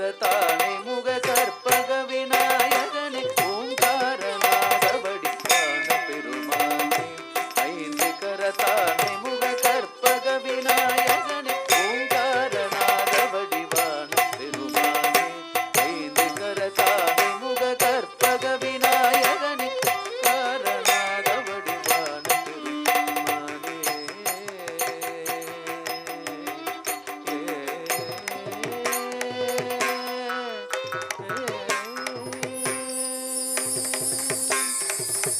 கரத்தானை முக கற்பக விநாயகனே ஓங்காரநாதவடி வான பெருமானே ஐந்து கரத்தானை முக கற்பக விநாயகனே ஓங்காரநாதவடி வான பெருமானே ஐந்து கரத்தானை முக கற்பக விநாயகனே காரணாதவடி வான பெருமானே.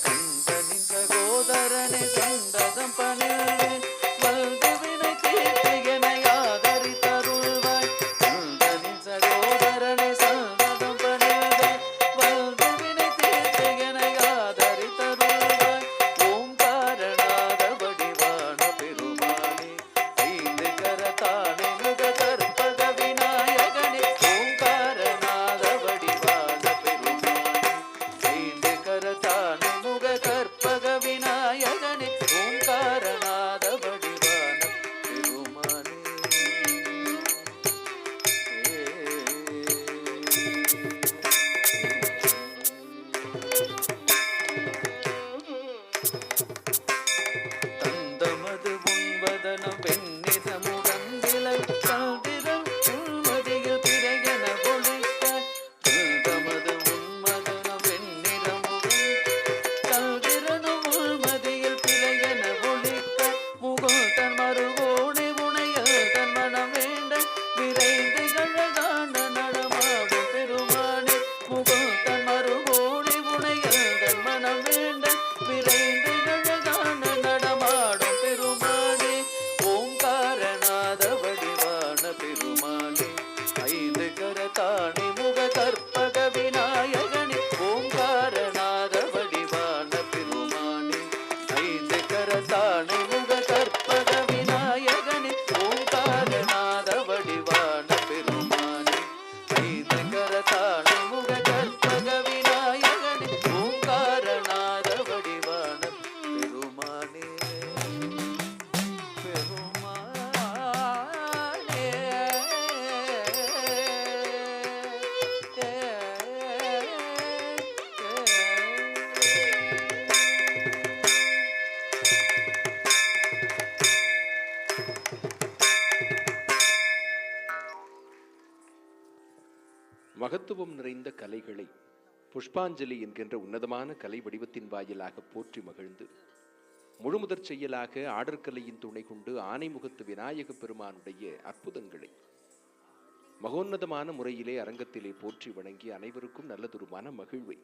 கந்தனின் சகோதரனே சந்ததம் பணில்வேன் வல்கு வினை தீர்த்து என்னை ஆதரித்தருள்வாய். கந்தனின் சகோதரனே சந்ததம் பணில்வேன் வல்கு வினை தீர்த்து என்னை ஆதரித்தருள்வாய். ஓங்காரநாத வடிவான பெருமானே ஐந்து கரத்தானை முக கற்பக விநாயகனே ஓங்காரநாத வடிவான பெருமானே ஐந்து கரத்தானை முக கற்பக விநாயகனே ஓங்காரநாத வடிவான பெருமானே. தந்தமது உண்வதனம் வெண்ணிறமுகந்திலை சந்திரன் உள்மதியில் பிறையென ஒளித்தாய். தந்தமது உண்மதனம் வெண்ணிறமுகம் சந்திரனும் உள்மதியில் பிறையென ஒளித்தாய். முகம் தன் மறுவோனே உனையல் தன் மனம் வேண்ட விரைந்து கழகான நடமாடும் பெருமானே. முகம் தன் மறுவோனே உனையல் தன் மனம் வேண்ட விரைந்து கழகான நடமாடும் பெருமானே. ஓங்காரநாத வடிவான பெருமானே ஐந்து கரத்தானை முக கற்பக விநாயகனே ஓங்காரநாத வடிவான பெருமானே ஐந்து கரத்தானை முக கற்பக விநாயகனே ஓங்காரநாத வடிவான பெருமானே ஐந்து கரத்தானை முக கற்பக விநாயகனே ஓங்காரநாத வடிவான பெருமானே. மகத்துவம் நிறைந்த கலைகளை புஷ்பாஞ்சலி என்கின்ற உன்னதமான கலை வடிவத்தின் வாயிலாக போற்றி மகிழ்ந்து முழுமுதற் செயலாக ஆடற்கலையின் துணை கொண்டு ஆனைமுகத்து விநாயக பெருமானுடைய அற்புதங்களை மகோன்னதமான முறையிலே அரங்கத்திலே போற்றி வணங்கி அனைவருக்கும் நல்லதொரு மன மகிழ்வை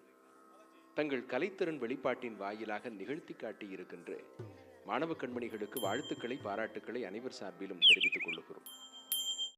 தங்கள் கலைத்திறன் வெளிப்பாட்டின் வாயிலாக நிகழ்த்தி காட்டியிருக்கின்ற மாணவ கண்மணிகளுக்கு வாழ்த்துக்களை பாராட்டுக்களை அனைவர் சார்பிலும் தெரிவித்துக் கொள்ளுகிறோம்.